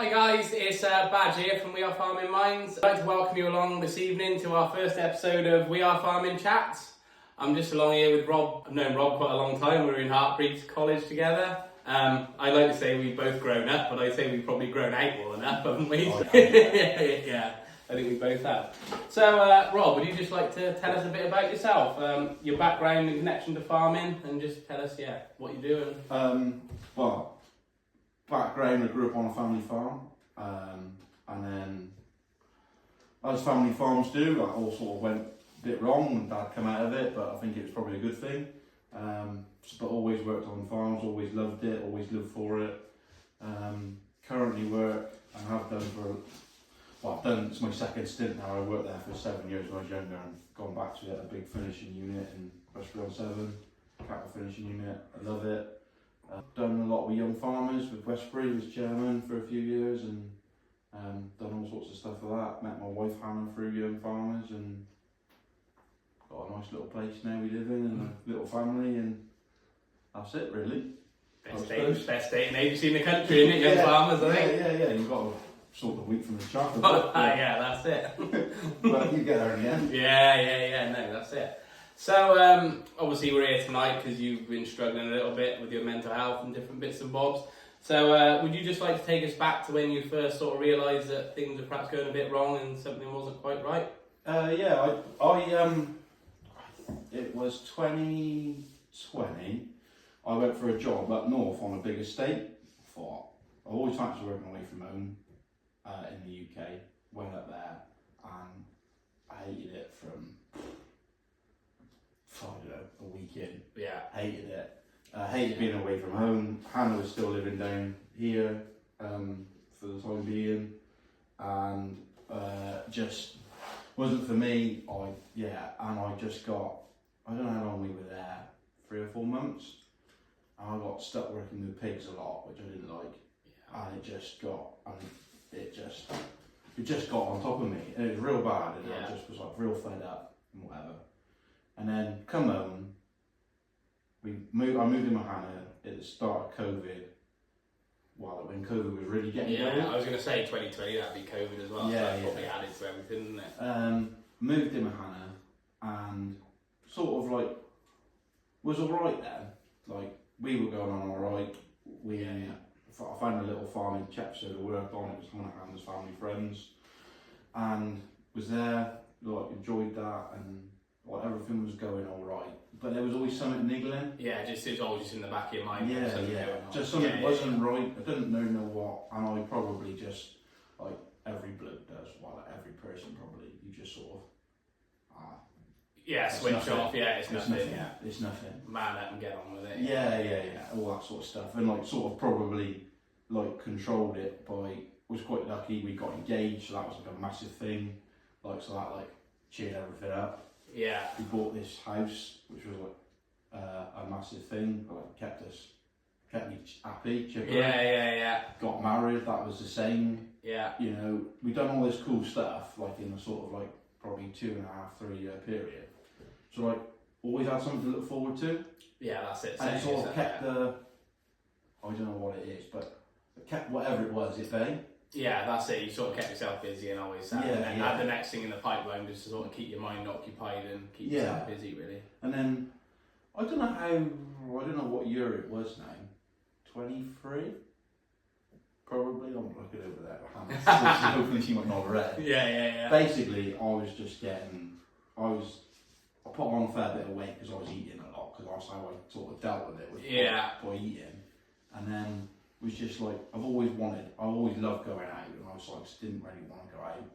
Hi guys, it's Badge here from We Are Farming Minds. I'd like to welcome you along this evening to our first episode of We Are Farming Chats. I'm just along here with Rob. I've known Rob quite a long time. We were in Hartbridge College together. I like to say we've both grown up, but I'd say we've probably grown out more than that, haven't we? Oh, yeah. Yeah, I think we both have. So, Rob, would you just like to tell us a bit about yourself, your background and connection to farming, and just tell us, what you're doing? Well, background, I grew up on a family farm, and then, as family farms do, that all sort of went a bit wrong, and Dad came out of it, but I think it was probably a good thing. But always worked on farms, always loved it, always lived for it. Currently work, and have done it's my second stint now. I worked there for 7 years when I was younger, and gone back to it, a big finishing unit in Westbury on 7, cattle finishing unit. I love it. I've done a lot with young farmers with Westbury, was chairman for a few years, and done all sorts of stuff with that. Met my wife Hannah through young farmers, and got a nice little place now we live in, and a little family, and that's it really. Best dating agency in the country, isn't it, young farmers, I think? Yeah, you've got to sort the wheat from the chaff. Yeah, that's it. But you get there in the end. Yeah, no, that's it. So, obviously we're here tonight because you've been struggling a little bit with your mental health and different bits and bobs. So, would you just like to take us back to when you first sort of realised that things were perhaps going a bit wrong and something wasn't quite right? It was 2020. I went for a job up north on a big estate. I always fancied working away from home in the UK. Went up there and I hated it from, I don't know, a week in. Yeah. Hated it. Hated being away from home. Hannah was still living down here for the time being, and just wasn't for me. I just got, I don't know how long we were there, 3 or 4 months. And I got stuck working with pigs a lot, which I didn't like. Yeah. And it just got on top of me. And it was real bad, and I just was like real fed up and whatever. And then come home, I moved in with Hannah at the start of COVID. Well, when COVID was really getting going. I was going to say 2020, that'd be COVID as well. Yeah, so probably added to everything, didn't it? Moved in with Hannah, and sort of like was alright then. Like we were going on alright. I found a little farm in Chepstow to work on. It was one of Hannah's family friends, and was there. Like enjoyed that, and like everything was going alright. But there was always something niggling. Yeah, it was always just in the back of your mind. Just something wasn't right. I didn't know what, and I probably just, like every bloke does, well, like every person probably, you just sort of, switch off. It's nothing. Yeah, it's nothing. Man up and get on with it. Yeah, all that sort of stuff, and like sort of probably like controlled it by. Was quite lucky. We got engaged, so that was like a massive thing. Like so that like cheered everything up. Yeah. We bought this house, which was like a massive thing. Like kept me happy, chipper. Yeah. Got married. That was the same. Yeah. You know, we done all this cool stuff like in a sort of like probably 2.5, 3 year period. So like always had something to look forward to. Yeah, that's it. And it sort of kept the. I don't know what it is, but it kept whatever it was at bay. Yeah, that's it. You sort of kept yourself busy and always had the next thing in the pipeline just to sort of keep your mind occupied and keep yourself busy, really. And then I don't know what year it was now. 23, probably. I'm looking over there. Hopefully she might nod her head. Yeah. Basically, I was just I put on a fair bit of weight because I was eating a lot, because that's how I sort of dealt with it by eating, and then. Was just like I always loved going out, and I was like didn't really want to go out,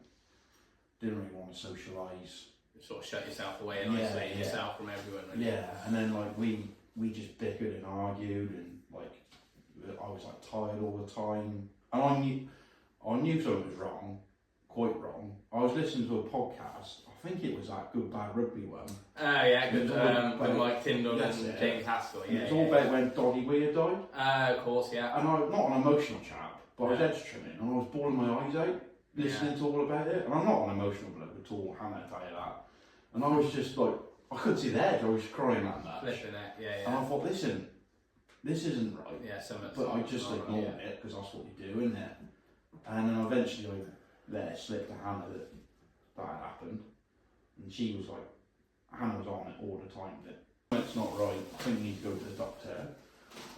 didn't really want to socialise. You sort of shut yourself away and isolate yourself from everyone. Really. Yeah, and then like we just bickered and argued, and like I was like tired all the time, and I knew something was wrong, quite wrong. I was listening to a podcast. I think it was that Good Bad Rugby one. Oh yeah, good. With Mike Tyndall and James Haskell. Yeah, it's all about when Doddy Weir died. Of course, yeah. And I'm not an emotional chap, but I was edge trimming, and I was bawling my eyes out listening to all about it. And I'm not an emotional bloke at all, Hannah, tell you that. And I was just like, I couldn't see the edge. I was crying that much. Flipping it, yeah. And I thought, listen, this isn't right. Yeah, but I just ignored it because that's what you do, isn't it? eventually I let it slip to Hannah that had happened, and she was like, Hannah was on it all the time. That it's not right. I think you need to go to the doctor.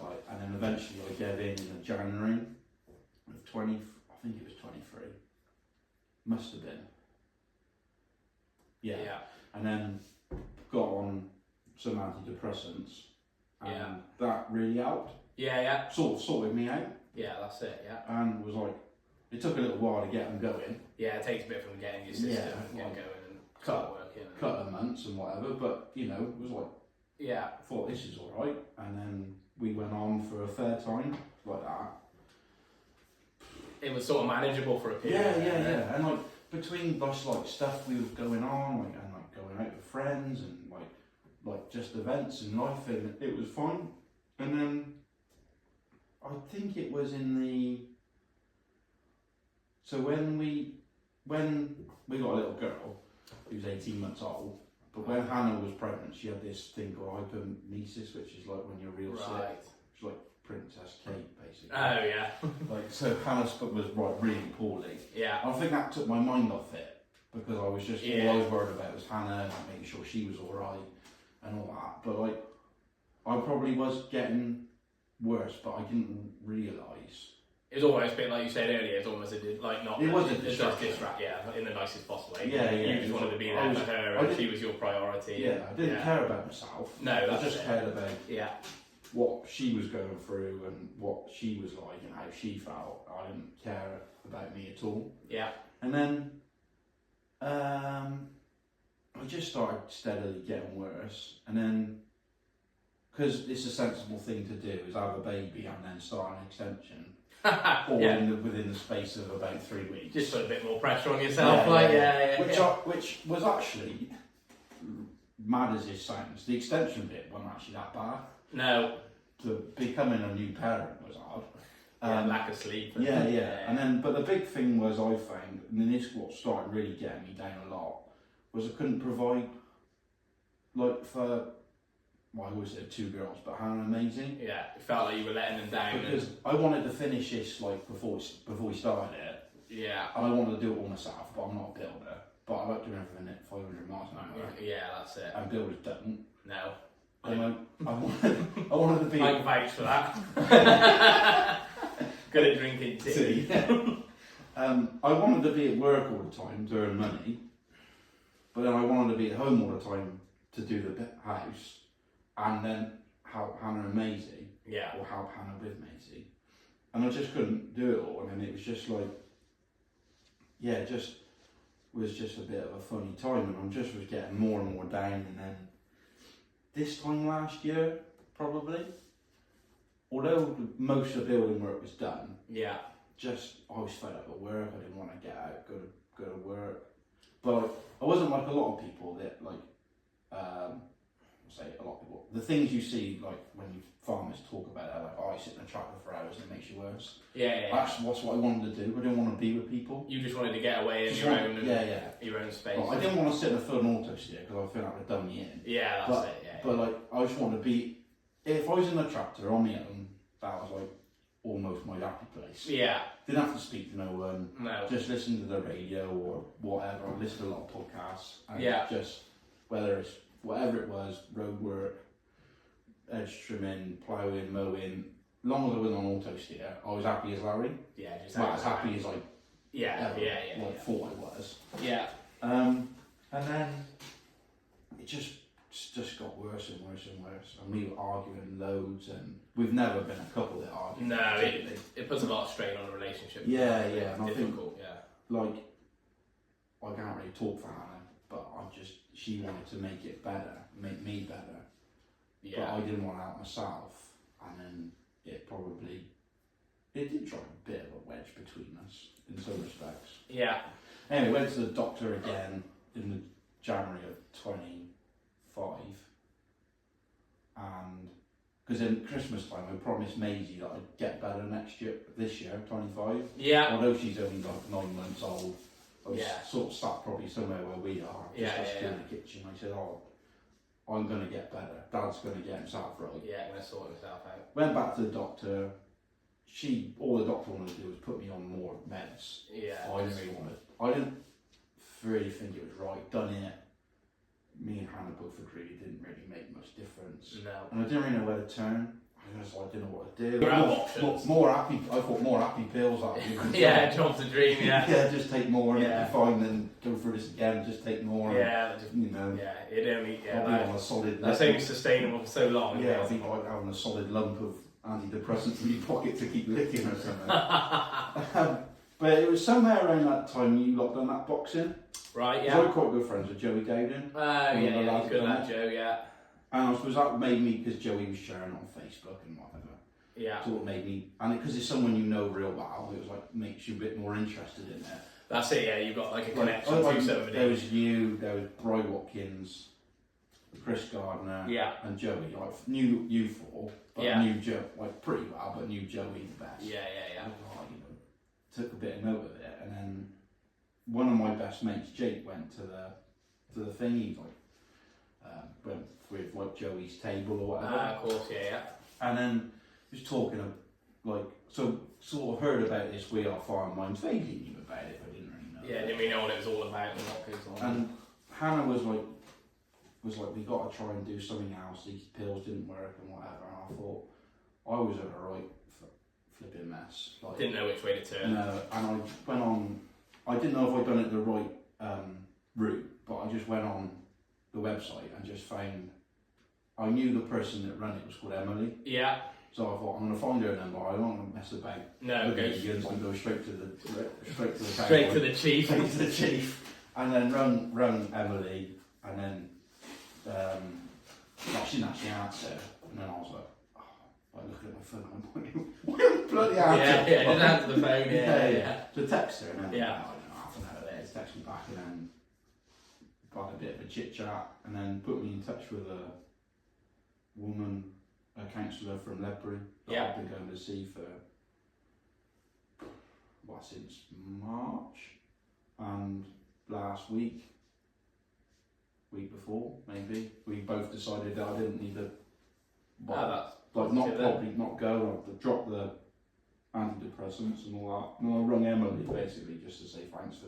Like, and then eventually I gave in January of 20. I think it was 23. Must have been. Yeah. And then got on some antidepressants, and that really helped. Yeah. Sort of sorted me out. Yeah, that's it. Yeah. And was like, it took a little while to get them going. Yeah, it takes a bit from getting your system and getting going and start working. Couple of months and whatever, but you know, it was like, yeah, I thought this is all right, and then we went on for a fair time like that. It was sort of manageable for a period. Yeah, and like between us, like stuff we was going on, like and like going out with friends and like just events in life, and it was fine. And then I think it was when we got a little girl who was 18 months old, but when Hannah was pregnant, she had this thing called hypermesis, which is like when you're real sick. It's like Princess Kate, basically. Oh yeah. Like, so Hannah was really poorly. Yeah. I think that took my mind off it, because I was just all I was worried about was Hannah and making sure she was all right and all that. But like, I probably was getting worse, but I didn't realise. It was almost a bit like you said earlier. It's almost like not. It was a distraction. Yeah, in the nicest possible way. Yeah. You just wanted to be there for her, and she was your priority. Yeah, I didn't care about myself. No, I just cared about what she was going through and what she was like and how she felt. I didn't care about me at all. Yeah. And then I just started steadily getting worse, and then because it's a sensible thing to do is have a baby and then start an extension. All within the space of about 3 weeks. Just put a bit more pressure on yourself, Which was actually, mad as it sounds, the extension bit wasn't actually that bad. No. To becoming a new parent was hard. Lack of sleep. And then, but the big thing was, I found, and this what started really getting me down a lot, was I couldn't provide, like for, well, I always said 2 girls, but Hannah and Maisie. Yeah, it felt like you were letting them down. Because I wanted to finish this like before we started it. Yeah. And I wanted to do it all myself, but I'm not a builder. But I like doing everything at 500 miles an hour. Yeah, that's it. And builders don't. No. And I wanted to be. I can vouch for that. Good at drinking tea. I wanted to be at work all the time to earn money, but then I wanted to be at home all the time to do the house, and then help Hannah and Maisie, or help Hannah with Maisie, and I just couldn't do it all, and then it was just like, was just a bit of a funny time, and I just was getting more and more down, and then this time last year, probably, although most of the building work was done, I was fed up at work. I didn't want to get out, go to work, but I wasn't like a lot of people that a lot of people. The things you see, like when farmers talk about it, like, I sit in a tractor for hours and it makes you worse. That's what I wanted to do. I didn't want to be with people. You just wanted to get away in your own space. Well, I didn't want to sit in a full auto steer because I feel like I'd done me in. Yeah, that's it. But like, I just wanted to be. If I was in a tractor on my own, that was like almost my happy place. Yeah. Didn't have to speak to no one. No. Just listen to the radio or whatever. I listened to a lot of podcasts. And just whether it's whatever it was, road work, edge trimming, ploughing, mowing. As long as I was on auto steer, I was happy as Larry. Yeah, just as happy as I thought I was. Yeah. And then it just got worse and worse and worse. And we were arguing loads, and we've never been a couple that argue. No, it puts a lot of strain on a relationship. Yeah. And difficult, like, I can't really talk for Hannah, but she wanted to make it better, make me better. Yeah. But I didn't want to help myself, and then it did drive a bit of a wedge between us in some respects. Yeah. Anyway, went to the doctor again in the January of 25, and because in Christmas time I promised Maisie that I'd get better this year, 25. Yeah. Although she's only like 9 months old, I was sort of sat probably somewhere where we are, in the kitchen. I said, I'm going to get better. Dad's going to get himself right. Yeah, going to sort himself out. Went back to the doctor. All the doctor wanted to do was put me on more meds I didn't really think it was right. Done it. Me and Hannah both agreed it didn't really make much difference. No. And I didn't really know where to turn. I didn't know what to do. You're out of options. More happy. I thought more happy pills out of you. Yeah, job's a dream. Yeah. Yeah, just take more and Yeah. it'll be fine. Then go through this again. Just take more. Yeah. And, you know. Yeah. It only. I'll be Yeah. on a solid. That's only sustainable for so long. Yeah, I'll be like having a solid lump of antidepressants in your pocket to keep licking or something. But it was somewhere around that time you lot done that boxing. Right. Yeah. I Yeah. was quite good friends with Joey Dowden. Yeah. He's good lad, Joe. Yeah. And I suppose that made me, because Joey was sharing on Facebook and whatever. Yeah. So it made me, and because it's someone you know real well, it was like makes you a bit more interested in it. That's it. Yeah. You've got like a connection Like, to somebody. there was you, there was Bry Watkins, Chris Gardner, Yeah. and Joey. Like knew you four, but Yeah. knew Joe like pretty well, but knew Joey the best. Yeah. Yeah. I was like, you know, took a bit of note of it, and then one of my best mates, Jake, went to the thing. He went with like Joey's table or whatever. Of course. Yeah. Yeah. And then he was talking of like sort of heard about this We Are Farm Minds. Vaguely knew about it, but didn't really know. Yeah. Didn't we know what it was all about and what goes on? And Hannah was like, we got to try and do something else. These pills didn't work and whatever. And I thought I was at a right flipping mess. Like, Didn't know which way to turn. no, and I went on. I didn't know if I'd done it the right route, but I just went on the website and just found. I knew the person that ran it was called Emily. Yeah. So I thought I'm going to find her number. I don't want to mess about. No. With vegans and go straight to the Straight to the chief. Straight to the chief, and then run Emily, and then she didn't actually answer, and then I was like, I looked at my phone, I'm like, bloody answer. Yeah. Didn't answer the phone. Yeah. To text her, and then Yeah. I don't know, half an hour later, text me back, and then got a bit of a chit chat, and then put me in touch with a woman, a counsellor from Ledbury that Yeah. I've been going to see for since March, and last week before maybe, we both decided that I didn't need to That's not go. I dropped the antidepressants and all that. And I rung Emily basically just to say thanks for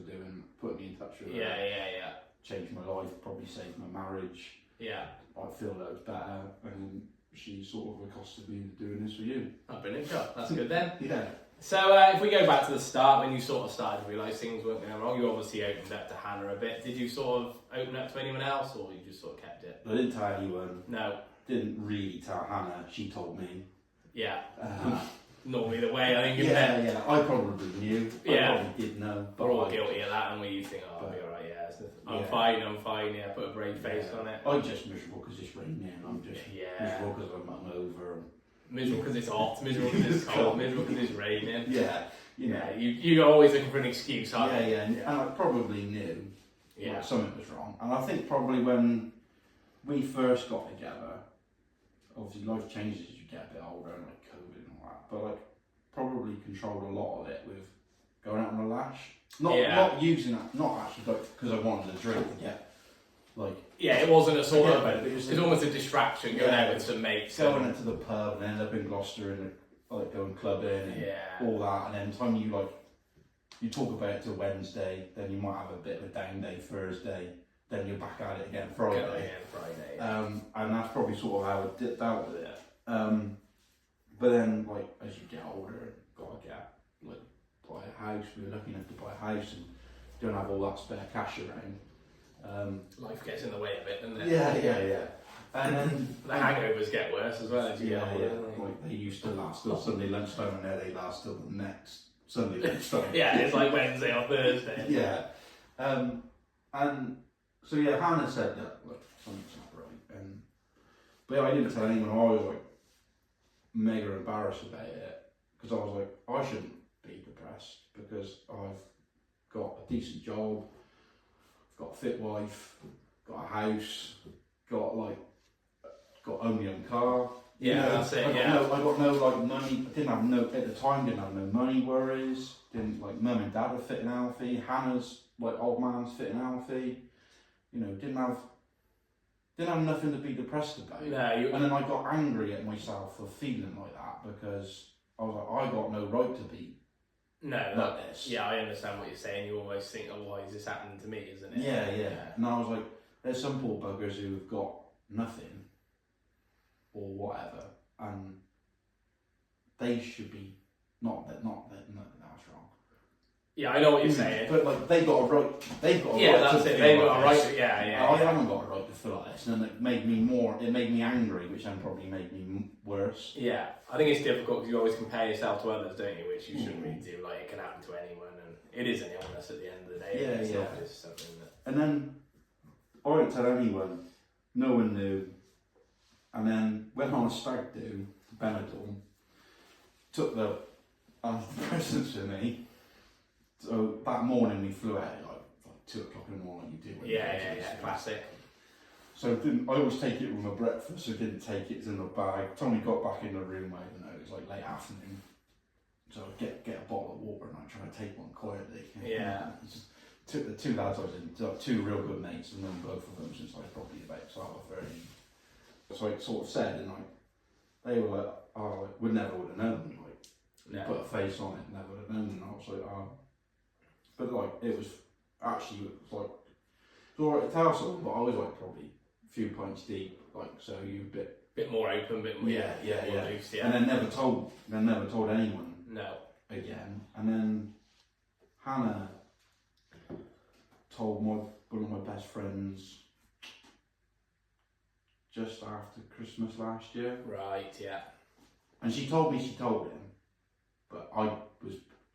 putting me in touch with her. Yeah. Changed my life, probably saved my marriage. Yeah. I feel loads better, and she sort of accosted me into doing this for you. Oh, brilliant job. That's good then. Yeah. So if we go back to the start, when you sort of started to realise things weren't going wrong, you obviously opened up to Hannah a bit. Did you sort of open up to anyone else, or you just sort of kept it? I didn't tell anyone. No. Didn't really tell Hannah. She told me. Yeah. Normally the way, I think. Yeah. I probably knew. Yeah. I probably did know. We're all guilty of that, and you think, oh, I'll be alright, yeah. I'm fine, yeah. Put a brave face on it. I'm just miserable because it's raining. I'm just miserable because I'm hungover. Miserable because it's hot, miserable because it's cold, miserable because it's raining. Yeah. Yeah, you're always looking for an excuse, aren't you? Yeah. And I probably knew like, something was wrong. And I think probably when we first got together, obviously life changes as you get a bit older and like COVID and all that, but like probably controlled a lot of it with going out on a lash. Not using that, not actually because I wanted a drink to get like. Yeah, it wasn't a sort of. It was almost a distraction going out with some mates. Going into the pub and end up in Gloucester and like going clubbing and all that, and then time you talk about it till Wednesday, then you might have a bit of a down day Thursday, then you're back at it again Friday. And that's probably sort of how I dealt with it. But then like as you get older, gotta get like buy a house. We were lucky enough to buy a house and don't have all that spare cash around. Life gets in the way of it, doesn't it? Yeah. And then the hangovers get worse as well as you get older. Like they used to last till Sunday lunchtime, and now they last till the next Sunday lunchtime. Yeah, it's like Wednesday or Thursday. Yeah. And so Hannah said that like something's not right, but I didn't tell anyone. I was like mega embarrassed about it because I was like, I shouldn't be depressed because I've got a decent job, I've got a fit wife, got a house, got own my own car. Yeah, that's it. I got no like money. I didn't have no at the time. Didn't have no money worries. Didn't like mum and dad are fit and healthy. Hannah's like old man's fit and healthy. You know, didn't have nothing to be depressed about. No, and then I got angry at myself for feeling like that because I was like, I got no right to be No, like this. Yeah, I understand what you're saying. You almost think, oh, why is this happening to me, isn't it? Yeah. And I was like, there's some poor buggers who've got nothing or whatever, and they should be not that that's wrong. Yeah, I know what you're saying. But like they've got a right that's to it. feel They've like got a right. this. I haven't got a right to feel like this, and it made me angry, which then probably made me worse. Yeah, I think it's difficult because you always compare yourself to others, don't you? Which you shouldn't really do. Like, it can happen to anyone, and it is an illness at the end of the day. It's not just something that. And then I didn't tell anyone. No one knew. And then went on a stag do, Benidorm. Took the presents for me. So that morning we flew out like 2 o'clock in the morning. You do. Classic. So I always take it with my breakfast. So I didn't take it. It's in the bag. Tommy got back in the room. It was like late afternoon. So I get a bottle of water and I try to take one quietly. Yeah. Took the 2 lads I was in, 2 real good mates, and known both of them since I was probably about 12 or 13. So I sort of said, and they were like, oh, we never would have known. Put a face on it, never would have known. And I was like, oh. But like, it was alright to tell someone, but I was like probably a few pints deep, so you a bit more open, bit more yeah. loose, And then never told anyone. No. Again, and then Hannah told one of my best friends just after Christmas last year. Right, yeah. And she told me she told him, but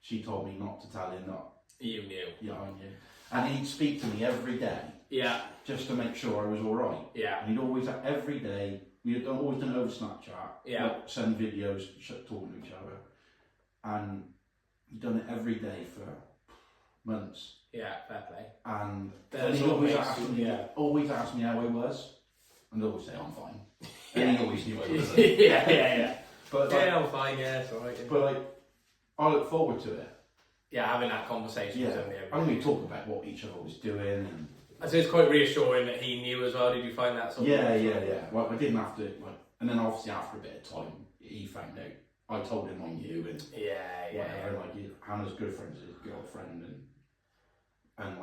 she told me not to tell him that. You knew. Yeah, I knew. And he'd speak to me every day. Yeah. Just to make sure I was alright. Yeah. And he'd always, every day, we'd always done it over Snapchat. Yeah. Send videos, talking to each other. And he'd done it every day for months. Yeah, fair play. And he'd always ask me how I was. And I'd always say, I'm fine. And he always knew I was. Yeah. But I'm fine, it's alright. Yeah. But I look forward to it. Yeah, having that conversation with somebody. And we talk about what each other was doing. And so it's quite reassuring that he knew as well. Did you find that sort of? Yeah. Well, I didn't have to, and then obviously after a bit of time, he found out. I told him I knew, and whatever. Hannah's good friends with his girlfriend, and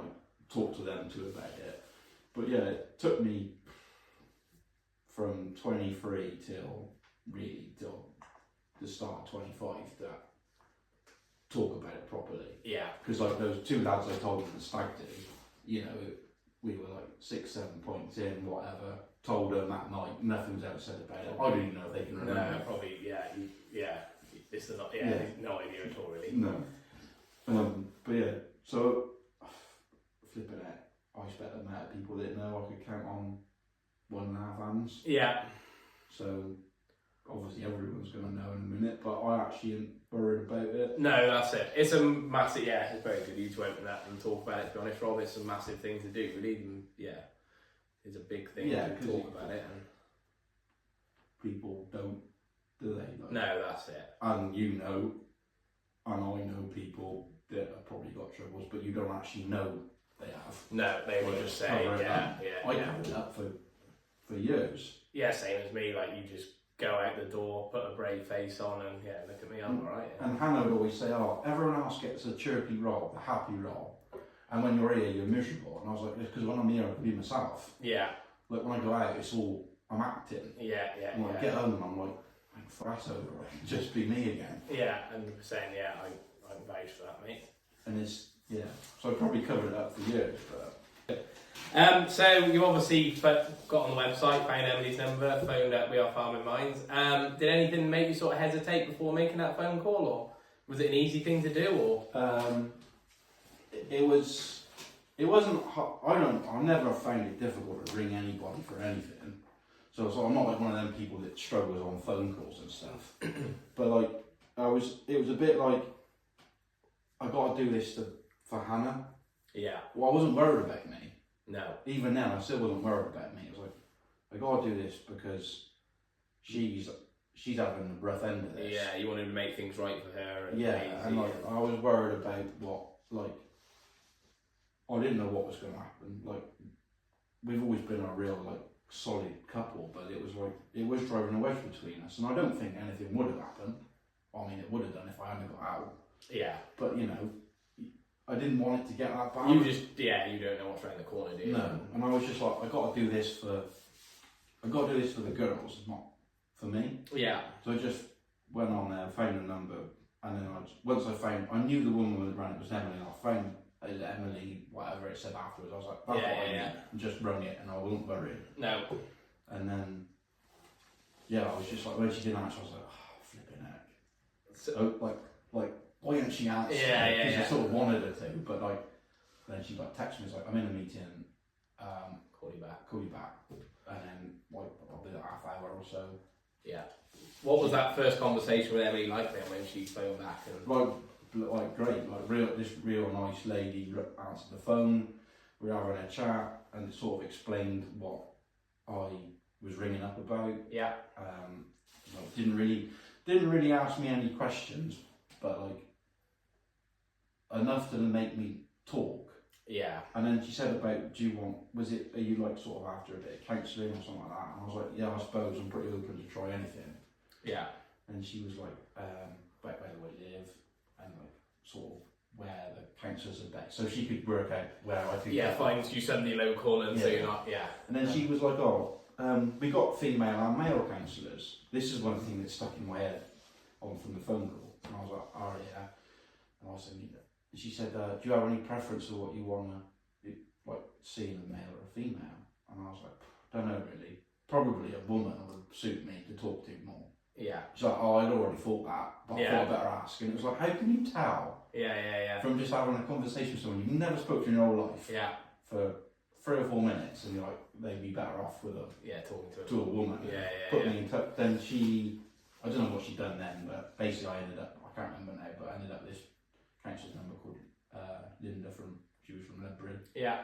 talked to them too about it. But yeah, it took me from 23 till the start of 25 to talk about it properly. Yeah. Because those 2 lads I told them at the stag do, we were 6, 7 points in, whatever. Told them that night, nothing was ever said about it. I don't even know if they can remember. No, probably, This is not, no idea at all, really. No. But yeah, so flipping it, I spent a amount of people that know I could count on 1.5 hands. Yeah. So obviously everyone's going to know in a minute, but I actually ain't worried about it. No, that's it. It's a massive, it's very good of you to open that and talk about it, to be honest, Rob. It's a massive thing to do, but even, it's a big thing to talk about it. And people don't, do they? No, that's it. And and I know people that have probably got troubles, but you don't actually know they have. No, they will just say, I covered it up for years. Yeah, same as me, you just go out the door, put a brave face on, and look at me, I'm alright. Yeah. And Hannah would always say, oh, everyone else gets a chirpy roll, a happy roll, and when you're here, you're miserable. And I was like, it's because when I'm here, I can be myself. Yeah. Like when I go out, it's all, I'm acting. Yeah. And when I get home, I'm like, that's over, I can just be me again. Yeah, 100%, I'm vouch for that, mate. And it's, so I probably covered it up for years, but... So you obviously got on the website, found Emily's number, phoned up We Are Farming Minds. Did anything make you sort of hesitate before making that phone call, or was it an easy thing to do, or? It wasn't. I never found it difficult to ring anybody for anything. So I'm not like one of them people that struggles on phone calls and stuff. But it was a bit like I got to do this for Hannah. Yeah. Well, I wasn't worried about me. No. Even then, I still wasn't worried about me. It was like, I got to do this because she's having the rough end of this. Yeah, you wanted to make things right for her. And I was worried about I didn't know what was going to happen. We've always been a real solid couple, but it was driving a wedge between us, and I don't think anything would have happened. I mean, it would have done if I hadn't got out. Yeah. But you know, I didn't want it to get that bad. You don't know what's around the corner, do you? No, and I was just like, I got to do this for the girls, not for me. Yeah. So I just went on there, found a number, and then once I knew the woman who ran it was Emily, and I found Emily, whatever it said afterwards. I was like, that's what I need. And just rung it, and I won't worry. No. And then, I was just like, when she didn't answer, I was like, oh, flipping heck. So, like, why didn't she answer? Because I sort of wanted her to, but like, then she texted me, was like, I'm in a meeting, call you back. And then, like, probably like half hour or so. Yeah. What was that first conversation with Emily like then when she phoned back? And... Like great, this real nice lady answered the phone. We were having a chat and it sort of explained what I was ringing up about. Yeah. Didn't really ask me any questions, but like enough to make me talk. Yeah. And then she said about, are you like sort of after a bit of counselling or something like that? And I was like, yeah, I suppose I'm pretty open to try anything. Yeah. And she was like, where do I live? And like sort of where the counsellors are based. So she could work out where I could go. Find you suddenly local and so you're not, And then she was like, we got female and male counsellors. This is one thing that stuck in my head from the phone call. And I was like, oh yeah. And I said, she said, do you have any preference of what you want to like see in a male or a female? And I was like, don't know really. Probably a woman would suit me to talk to more. Yeah. She's like, I'd already thought that, but I thought I'd better ask. And it was like, how can you tell? From just having a conversation with someone you've never spoken to in your whole life. Yeah. For 3 or 4 minutes, and you're like, they'd be better off with talking to a woman. Put me in touch. Then I don't know what she'd done then, but basically I can't remember now, but I ended up with this counsellor's number called Linda she was from Ledbury. Yeah.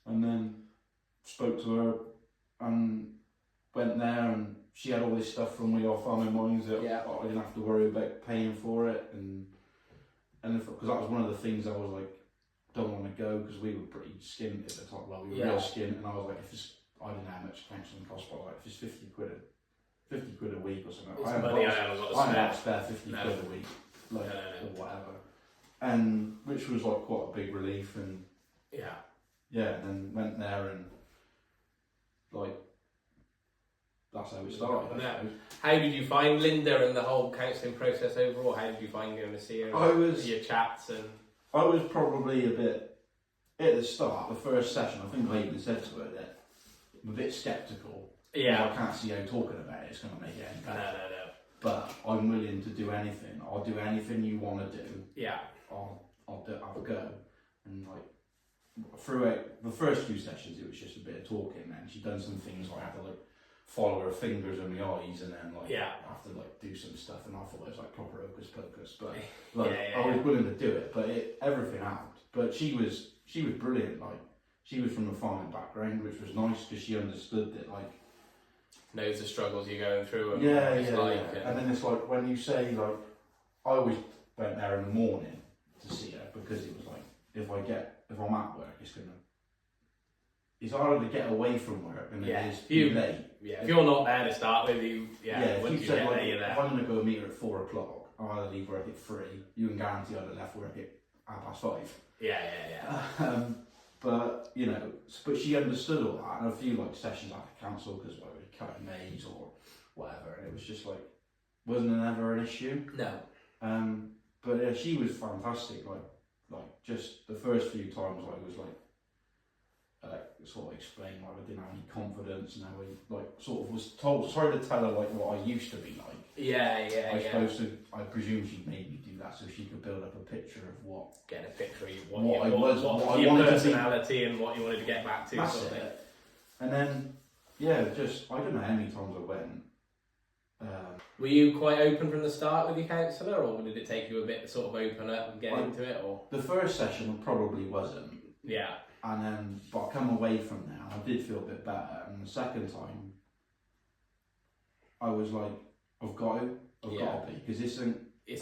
And then spoke to her and went there, and she had all this stuff from We Are Farming Minds that I didn't have to worry about paying for it, and because that was one of the things I was like, don't want to go, because we were pretty skint at the top. Well, we were real skint, and I was like, I didn't know how much counselling cost, but I was like, if it's 50 quid a week or something, I haven't spare 50 quid a week, or whatever. And which was like quite a big relief, and and then went there, and like that's how it started. How did you find Linda and the whole counselling process overall? How did you find going to see her? Your chats and. I was probably a bit at the start, the first session. I think I even said to her that I'm a bit sceptical. Yeah. I can't see how talking about it is going to make it any better. No. But I'm willing to do anything. I'll do anything you want to do. Yeah. I'll have a go. And like throughout the first few sessions, it was just a bit of talking. And she'd done some things like I had to like follow her fingers and my eyes, and then like have to like do some stuff. And I thought it was like proper hocus pocus, but like I was willing to do it. But everything helped. But she was brilliant. Like she was from a farming background, which was nice because she understood that like. Knows the struggles you're going through. And And then it's like when you say like, I always went there in the morning to see her, because it was like if I'm at work, it's harder to get away from work than it is to be late. Yeah, if you're not there to start with, if you say like, if I'm going to go meet her at 4 o'clock, I'll either leave work at 3. You can guarantee I'd have left work at 5:30. But but she understood all that, and a few like sessions I had to cancel because we were cutting maize or whatever, and it was just like wasn't ever an issue. No. But yeah, she was fantastic. Like just the first few times I was like sort of explained why I didn't have any confidence, and how I like sort of was trying to tell her like what I used to be like. I presume she made me do that so she could build up a picture of what. Get a picture of what I was, what your I wanted personality and what you wanted to get back to. That's it. And then just I don't know how many times I went. Were you quite open from the start with your counsellor, or did it take you a bit to sort of open up and get into it? Or the first session probably wasn't. Yeah. And then, but I come away from there, and I did feel a bit better. And the second time, I was like, I've got to be, because it's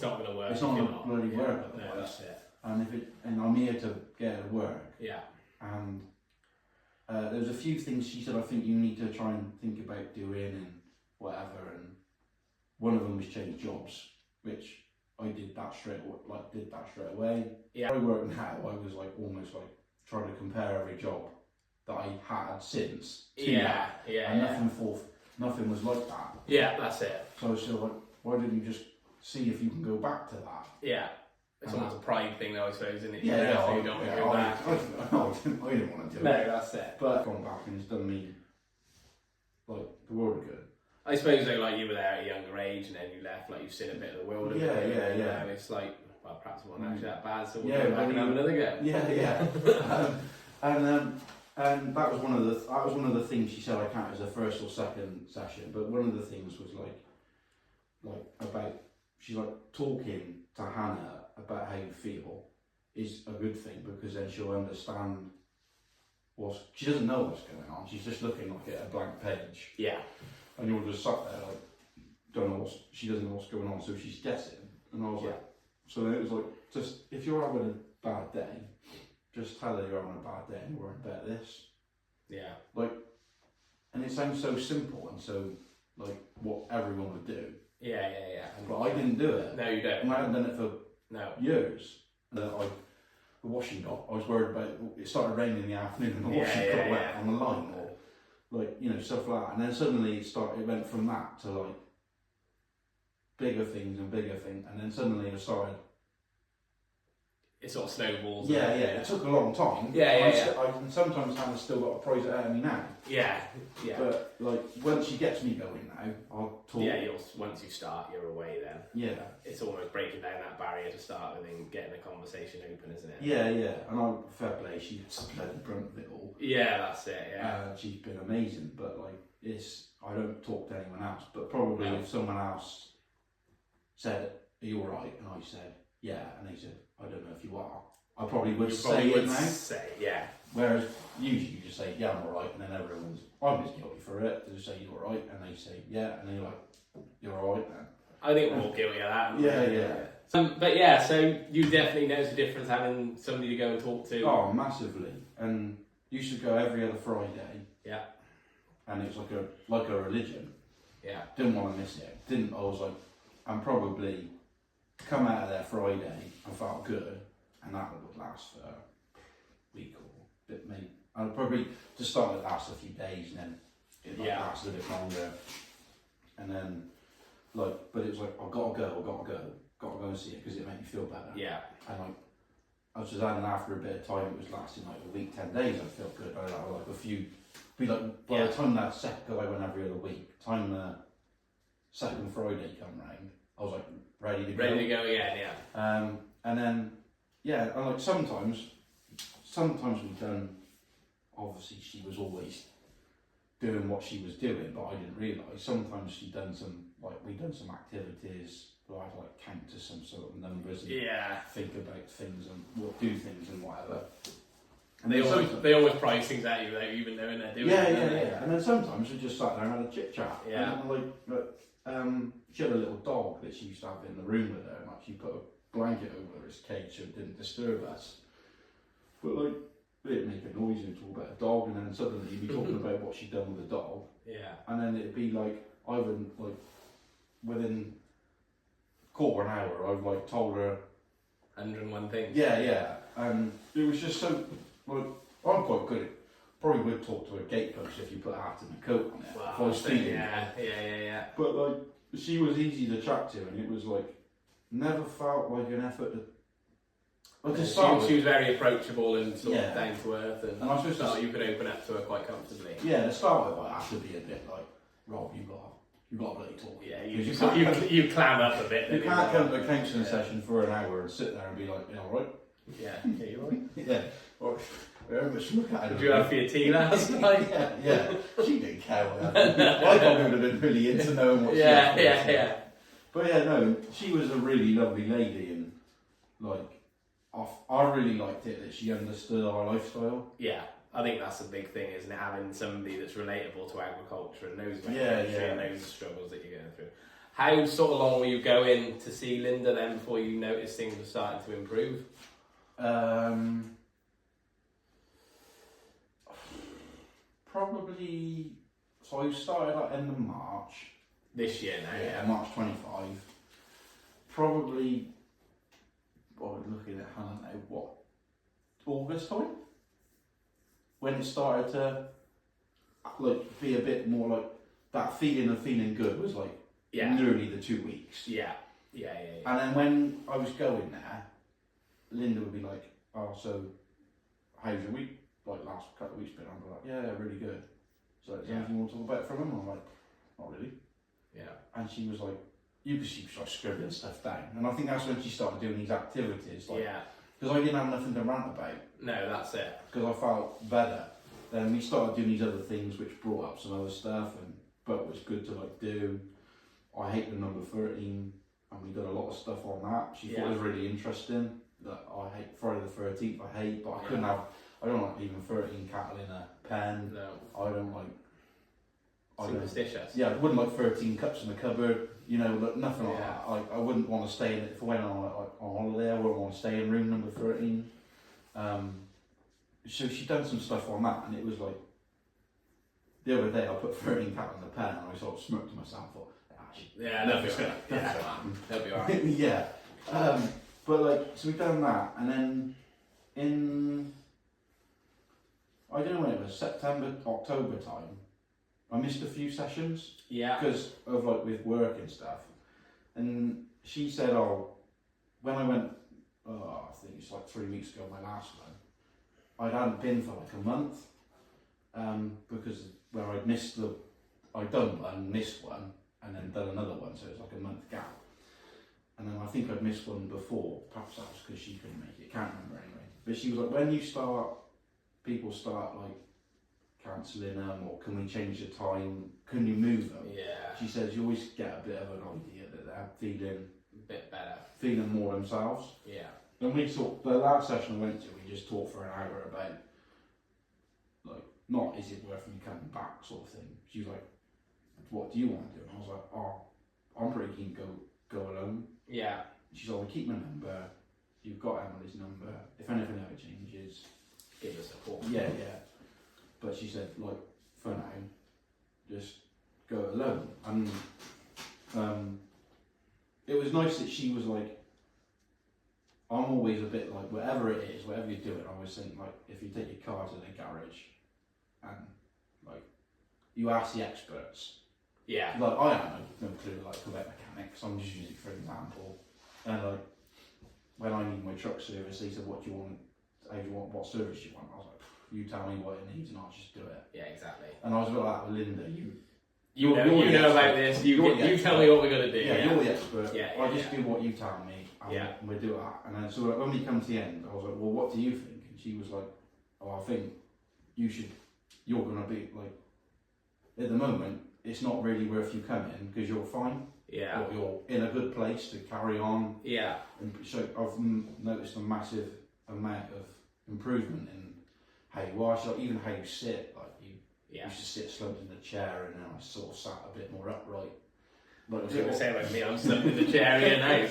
not going to work. It's not going to bloody work otherwise. No, that's it. And I'm here to get it to work. Yeah. And there was a few things she said, I think you need to try and think about doing and whatever. And one of them was change jobs, which I did that straight away. Yeah. I work now. I was like almost like trying to compare every job that I had since to that, and nothing was like that. Yeah, that's it. So I was still like, why didn't you just see if you can go back to that? Yeah. It's almost a pride thing, though, I suppose, isn't it? Yeah, You don't want to go back. I didn't want to do it. No, that's it. But gone back and it's done me like the world of good. I suppose though, like you were there at a younger age and then you left, like you've seen a bit of the world. Yeah. And it's like, well, perhaps it wasn't actually that bad, so we'll Yeah, go back and have another go. Yeah. And that was one of the things she said I count as a first or second session. But one of the things was like about, she's like, talking to Hannah about how you feel is a good thing, because then she'll understand she doesn't know what's going on. She's just looking like at a blank page. Yeah. And you're just sat there like, she doesn't know what's going on, so she's guessing. And I was like, so then it was like, just, if you're having a bad day, just tell her you're having a bad day and worry about this. Yeah. Like, and it sounds so simple and so like what everyone would do. Yeah. But I didn't do it. No, you don't. And I hadn't done it for years. And the washing got, I was worried about, it started raining in the afternoon and the washing got wet on the line, or like, you know, stuff like that. And then suddenly it went from that to like bigger things, and then suddenly it started. It sort of snowballs. Yeah. It took a long time. And sometimes Hannah's still got a prize out of me now. Yeah. But like, once she gets me going now, I'll talk. Yeah, once you start, you're away then. Yeah. It's almost breaking down that barrier to start with and getting the conversation open, isn't it? Yeah. And I'm fair play, she's bloody brunt of it all. Yeah, that's it, yeah. She's been amazing, but like, I don't talk to anyone else, but probably if someone else said, are you alright? And I said, yeah, and they said, I don't know if you are, I probably would say it now. Yeah. Whereas usually you just say, yeah, I'm alright, and then I'm just guilty for it, to just say you're alright, and they say, yeah, and then you're like, you're alright then. I think we're all guilty of that. Yeah. But yeah, so you definitely notice the difference having somebody to go and talk to. Oh, massively. And used to go every other Friday. Yeah. And it's like a religion. Yeah. Didn't want to miss it. I was like, I'm probably come out of there Friday and felt good, and that would last for a week or a bit, maybe. I'd probably just start it last a few days, and then it lasted a bit longer. And then but it was like, I've got to go and see it because it made me feel better. Yeah. And like, I was just adding after a bit of time, it was lasting like a week, 10 days, I felt good. I had like a few, by the time that second, I went every other week, time the second Friday come round, I was like ready to go. Ready to go again, yeah. And then, and like sometimes we've done, obviously she was always doing what she was doing, but I didn't realise. Sometimes we'd done some activities where I'd like count to some sort of numbers and think about things and do things and whatever. And they always price things at you without you even knowing they're doing it. And then sometimes we just sat there and had a chit chat. Yeah. And she had a little dog that she used to have in the room with her, and like she put a blanket over his cage so it didn't disturb us. But like, it'd make a noise and talk about a dog, and then suddenly you'd be talking about what she'd done with the dog. Yeah. And then it'd be like, within quarter of an hour, I've like told her 101 things. Yeah. And it was just so like, I'm quite good at, probably would talk to a gatepost if you put a hat and a coat on it. Wow, if I was feeling yeah. But like, she was easy to chat to, and it was like, never felt like an effort to. She was very approachable and sort of down to earth, and I was so you could open up to her quite comfortably. Yeah, to start with, I have to be a bit like, Rob, you've got to bloody talk. Yeah, you clam up a bit. You can't come to a counselling session for an hour and sit there and be like, you alright? Yeah, you're right. Yeah. Or very much look at her. Did you have for your tea last night? Yeah. She didn't care what happened. I probably would have been really into knowing what she had. Yeah. But yeah, no, she was a really lovely lady, and like, I really liked it that she understood our lifestyle. Yeah, I think that's a big thing, isn't it? Having somebody that's relatable to agriculture and knows about industry and knows the struggles that you're going through. How sort of long were you going to see Linda then before you noticed things were starting to improve? Probably, so I started at end of March. This year now, March 25. probably, looking at Hannah now, August time? When it started to, like, be a bit more like, that feeling of feeling good was like, nearly the 2 weeks. Yeah. And then when I was going there, Linda would be like, oh, so how's your week? Like last couple of weeks been? I'm like, yeah, really good. So is there anything you want to talk about from him? I'm like, not really. Yeah. And she was like, she was like scribbling stuff down. And I think that's when she started doing these activities. Like, because I didn't have nothing to rant about. No, that's it. Because I felt better. Then we started doing these other things which brought up some other stuff, but was good to like do. I hate the number 13, and we did a lot of stuff on that. She thought it was really interesting. That I hate Friday the 13th. I hate, but I couldn't have. I don't like even 13 cattle in a pen. No. I don't like. Superstitious. I wouldn't like 13 cups in the cupboard. You know, nothing like that. I wouldn't want to stay in it. If I went on holiday, I wouldn't want to stay in room number 13. So she'd done some stuff on that, and it was like the other day I put 13 cattle in the pen, and I sort of smirked to myself. Thought, That'll be alright. Yeah. But like, so we've done that, and then in, I don't know when it was, September, October time, I missed a few sessions. Yeah. Because of like with work and stuff. And she said, when I went, I think it's like 3 weeks ago, my last one, I hadn't been for like a month. Because where I'd done one, missed one, and then done another one, so it was like a month gap. And then I think I'd missed one before, perhaps that was because she couldn't make it, can't remember anyway. But she was like, when people start like cancelling them, or can we change the time, can you move them? Yeah. She says you always get a bit of an idea that they're feeling a bit better, feeling more themselves. Yeah. And we talked, the last session I went to, we just talked for an hour about, like, not is it worth me coming back sort of thing. She was like, what do you want to do? And I was like, I'm pretty keen to go alone. Yeah. She's like, well, keep my number, you've got Emily's number, if anything ever changes, give us a call. Yeah. But she said, like, for now, just go alone. And it was nice that she was like, I'm always a bit like, whatever it is, whatever you're doing, I always think, like, if you take your car to the garage and, like, you ask the experts. Yeah. Like, I have no clue, like, about mechanics, I'm just using it for example. And, like, when I need my truck service, they said, what service you want? I was like, you tell me what it needs and I'll just do it. Yeah, exactly. And I was a bit like that with Linda. You know about this. You tell me what we're gonna do. Yeah, you're the expert. Yeah, I just do what you tell me. And we do that. And then so like, when we come to the end, I was like, well, what do you think? And she was like, I think you're gonna be like, at the moment, it's not really worth you coming because you're fine. Yeah. Or you're in a good place to carry on. Yeah. And so I've noticed a massive amount of improvement in how you are, so even how you sit. Like you used to sit slumped in the chair, and then I sort of sat a bit more upright. Like, I was going to say like me, I'm stuck in the chair here now.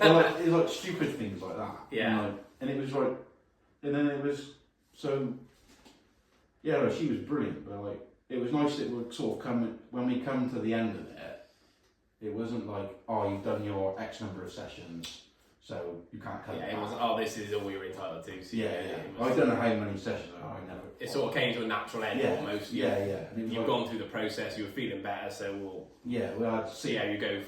Well, it's like stupid things like that. Yeah. And it was like, and then it was so. Yeah, like, she was brilliant, but like it was nice that we'd sort of come when we come to the end of it. It wasn't like, you've done your X number of sessions, so you can't come back. It wasn't, this is all you're entitled to. So I don't know how many sessions I never. It sort of came to a natural end almost. And you've gone through the process, you were feeling better, so we'll had see how you go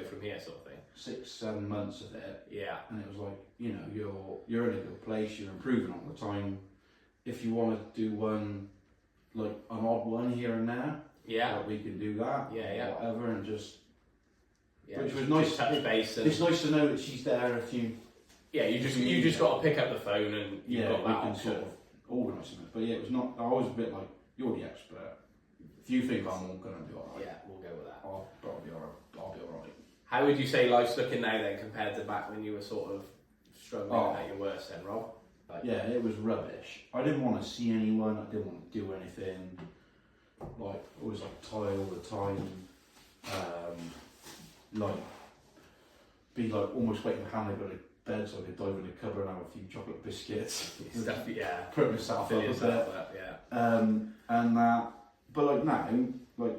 from here, sort of thing. 6-7 months of it. Yeah. And it was like, you're in a good place, you're improving all the time. If you want to do one, like an odd one here and there, like we can do that. Whatever, and just. Which was nice. Touch base. And it's nice to know that she's there if you. Yeah, you just got to pick up the phone and you've got that option. Sort of organise something. But it was not. I was a bit like, you're the expert. If you think I'm all going to be alright, we'll go with that. I'll be alright. How would you say life's looking now then, compared to back when you were sort of struggling at your worst then, Rob? It was rubbish. I didn't want to see anyone. I didn't want to do anything. Like, I was like tired all the time. Like, be like almost waiting for Hannah to go to bed so I could dive in the cupboard and have a few chocolate biscuits. Stuff, Put myself up a bit. And that, but like now, like,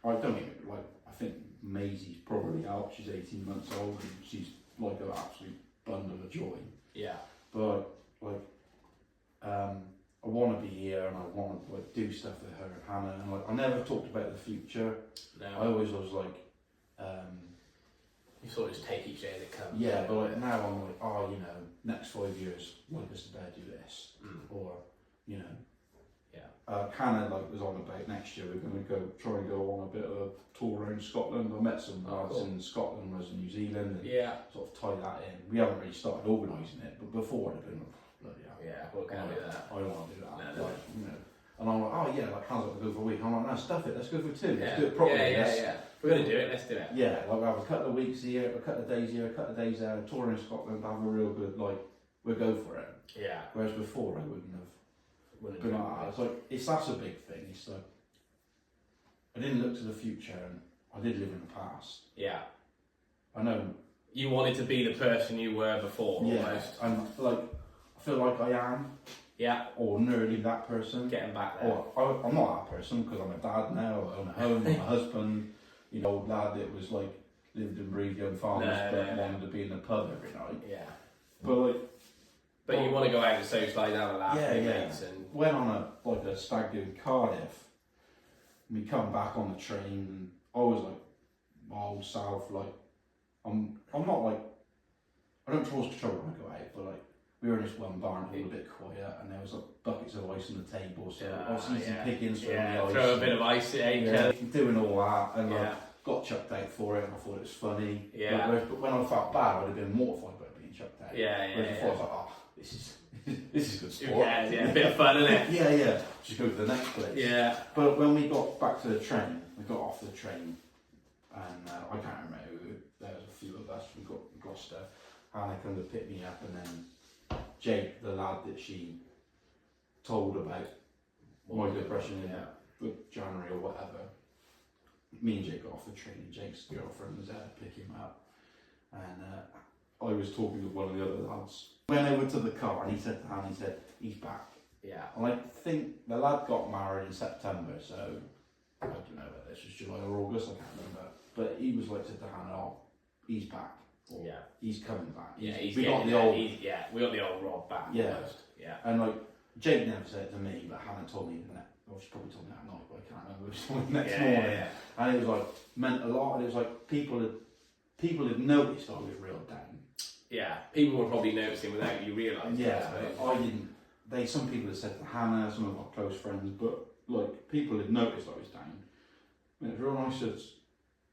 I don't even, like, I think Maisie's probably out. She's 18 months old and she's like an absolute bundle of joy. Yeah. But like, I want to be here and I want to like do stuff with her and Hannah. And like, I never talked about the future. No. I always was like, you sort of just take each day as it comes. yeah. But like now I'm like, oh, you know, next 5 years, like us to better do this, or you know. Hannah like was on about next year we're going to try and go on a bit of a tour around Scotland. I met some lads in Scotland, I was in New Zealand, and sort of tie that in. We haven't really started organising it, but before it'd have been bloody hell. Yeah, what can I do that? I don't want to do that. No. Like, you know. And I'm like, oh yeah, like Hannah's like, go for a week. I'm like, no, stuff it, let's go for 2. Let's do it properly. Yeah. If we're going to do it, let's do it. Yeah, like we have a couple of weeks here, a couple of days here, a couple of days there, tour in Scotland, have a real good, like, we'll go for it. Yeah. Whereas before I wouldn't have. But it's like that's a big thing. It's like I didn't look to the future, and I did live in the past. Yeah. I know. You wanted to be the person you were before, almost. And like I feel like I am. Yeah. Or nearly that person. Getting back there. Or I'm not that person because I'm a dad now. I own a home. I'm a husband. You know, old lad that was like lived and breathed young farmers, but wanted to be in the pub every night. Yeah. But like. But you want to go out and socialise, have a laugh with mates, and went on a stag do in Cardiff. We come back on the train, and I was like, old South, like, I'm not like, I don't cause trouble when I go out, but like, we were in this one barn, all a bit quiet, and there was like buckets of ice on the table, so obviously easy pickings from the ice. Throw a bit of ice at each other. Doing all that, and like, got chucked out for it, and I thought it was funny. Yeah. But when I felt bad, I'd have been mortified by being chucked out. Whereas before I was like, oh, this is good sport. Yeah, a bit of fun, isn't it? Yeah. Just go to the next place. Yeah. But when we got back to the train, we got off the train, and I can't remember who, there was a few of us, we got Gloucester, Hannah come to pick me up, and then Jake, the lad that she told about my depression in January or whatever, me and Jake got off the train, and Jake's girlfriend was there to pick him up, and I was talking with one of the other lads. Went over to the car and he said to Hannah, he said, he's back. Yeah. And I think the lad got married in September, so I don't know whether this was July or August, I can't remember. But he was like, said to Hannah, oh, he's back. Or, he's coming back. We got the old Rob back. Yeah. Almost. Yeah. And like, Jake never said it to me, but Hannah told me she probably told me that night, but I can't remember. It was told me the next morning. Yeah. And it was like, meant a lot, and it was like, people had noticed I was real down. Yeah, people were probably noticing without you realising. Yeah, I didn't. Some people had said to Hannah, some of our close friends, but like people had noticed I was down. And it was real nice that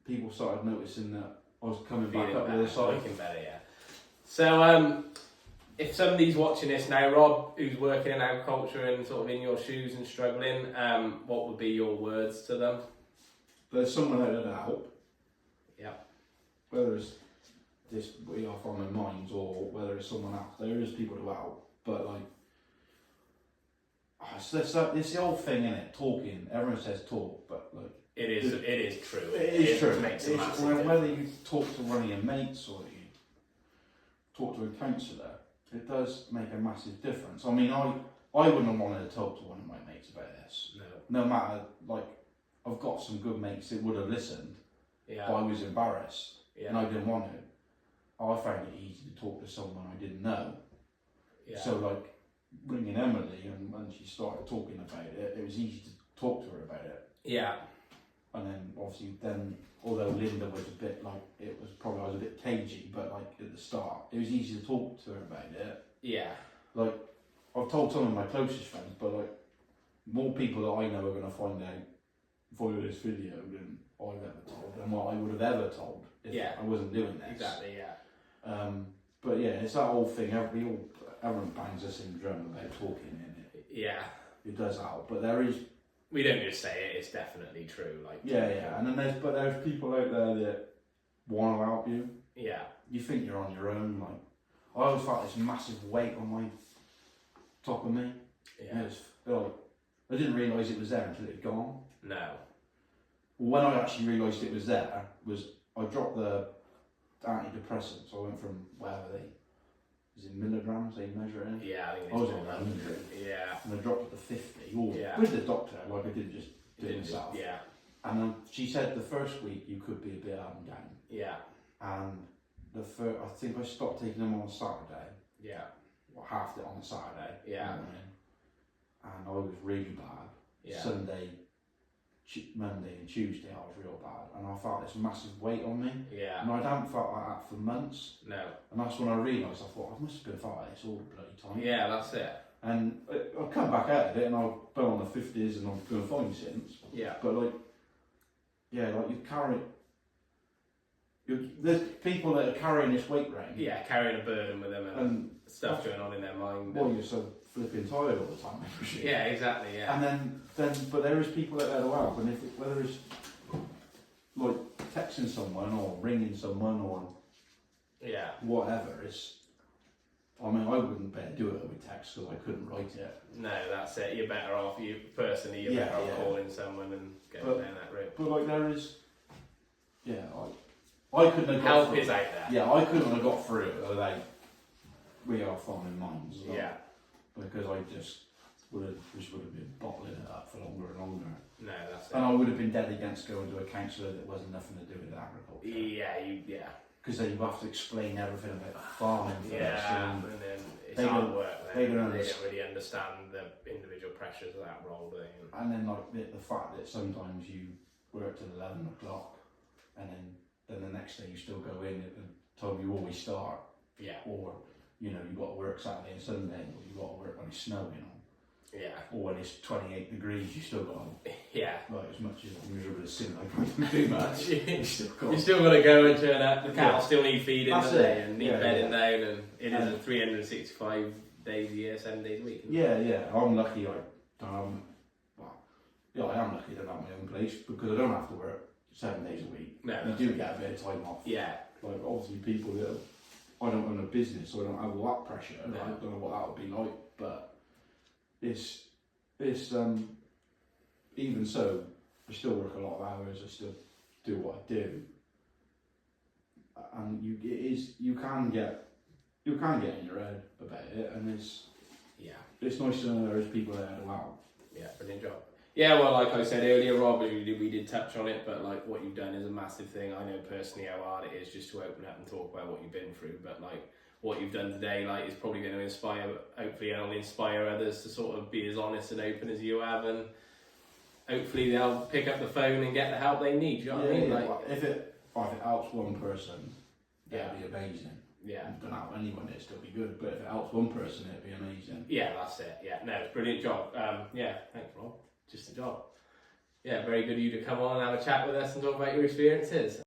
people started noticing that I was coming back up the other side. Looking better, yeah. So, if somebody's watching this now, Rob, who's working in agriculture and sort of in your shoes and struggling, what would be your words to them? There's someone out there to help. Yeah. Whether it's this we are from in minds or whether it's someone else, there is people to help, but like it's the old thing in it, talking, everyone says talk, but like it is true. It is true. Makes a massive difference. Whether you talk to one of your mates or you talk to a counsellor, it does make a massive difference. I mean, I wouldn't have wanted to talk to one of my mates about this. No matter, like, I've got some good mates that would have listened, but I was embarrassed and I didn't want to. I found it easy to talk to someone I didn't know. So like ringing Emily, and when she started talking about it, it was easy to talk to her about it. Yeah. And then obviously although Linda was a bit like, I was a bit cagey, but like at the start, it was easy to talk to her about it. Yeah. Like, I've told some of my closest friends, but like, more people that I know are going to find out via this video than I've ever told, and what I would have ever told if I wasn't doing this. Exactly, yeah. But yeah, it's that whole thing, everyone bangs us in the drum about talking, and it does help, but there is... We don't just say it, it's definitely true. Like and then there's people out there that want to help you. Yeah. You think you're on your own, like, I always felt this massive weight on my top of me. Yeah. It was, like, I didn't realise it was there until it had gone. No. When I actually realised it was there, I dropped the antidepressants. I went from, whatever is it milligrams they measure it in? Yeah, I think I was on 100. Yeah. And I dropped it to 50. With the doctor, like I did just do it myself. Yeah. And she said the first week you could be a bit up and down. Yeah. And I think I stopped taking them on a Saturday. Yeah. Or half it on a Saturday. Yeah. Morning, and I was really bad. Yeah. Sunday, Monday and Tuesday I was real bad. And I felt this massive weight on me. Yeah. And I hadn't felt like that for months. No. And that's when I realised, I thought, I must have been felt like this all the bloody time. Yeah, that's it. And I've come back out of it and I've been on the 50s and I've been fine since. Yeah. But like, yeah, like you carry, there's people that are carrying this weight around. Yeah, carrying a burden with them and stuff going on in their mind. Well, you're so flipping tired all the time. Yeah, exactly, yeah. And then, but there is people out there to help, and whether it's like texting someone or ringing someone or yeah, whatever, I mean, I wouldn't better do it with text because I couldn't write it. No, that's it. You're better off, you're better off calling someone and going down that route. But like there is, I couldn't have got help through is out there. Yeah, I couldn't have got through it without We Are Farming Minds. Yeah. Because I just would have been bottling it up for longer and longer. No, that's it. And I would have been dead against going to a counsellor that wasn't nothing to do with agriculture. Yeah. Because then you have to explain everything about farming first. Yeah, and then it's they hard don't- work. they Then. don't They don't really understand the individual pressures of that role, do they? And then like the fact that sometimes you work till 11 o'clock and then the next day you still go in at the time you always start. Yeah. Or, you've got to work Saturday and Sunday, or you've got to work when it's snowing, Yeah. or when it's 28 degrees, you still got to, Yeah. like, as much as I'm miserable as sin, I can't do much. You still got You still got to go and turn up. The cattle still need feeding, That's don't they? it. And need Yeah, bedding yeah. down, and it is a 365 days a year, 7 days a week. Isn't it? Yeah, I'm lucky I am lucky that I have my own place because I don't have to work 7 days a week. No, You do get a bit of time off. Yeah. Like, obviously people that, I don't own a business, so I don't have all that pressure. No. I don't know what that would be like, but it's even so, I still work a lot of hours, I still do what I do. And you can get in your head about it, and it's nice to know there is people there to help. Yeah, brilliant job. Yeah, well, like I said earlier, Rob, we did touch on it, but like what you've done is a massive thing. I know personally how hard it is just to open up and talk about what you've been through, but like what you've done today, like, is probably going to inspire, hopefully it'll inspire others to sort of be as honest and open as you have, and hopefully they'll pick up the phone and get the help they need. Do you know what I mean? Yeah. Like, If it helps one person, that'd be amazing. Yeah. If it don't help anyone, it'd still be good. But if it helps one person, it'd be amazing. Yeah, that's it. Yeah, no, it's a brilliant job. Yeah, thanks, Rob. Just a job. Yeah, very good of you to come on and have a chat with us and talk about your experiences.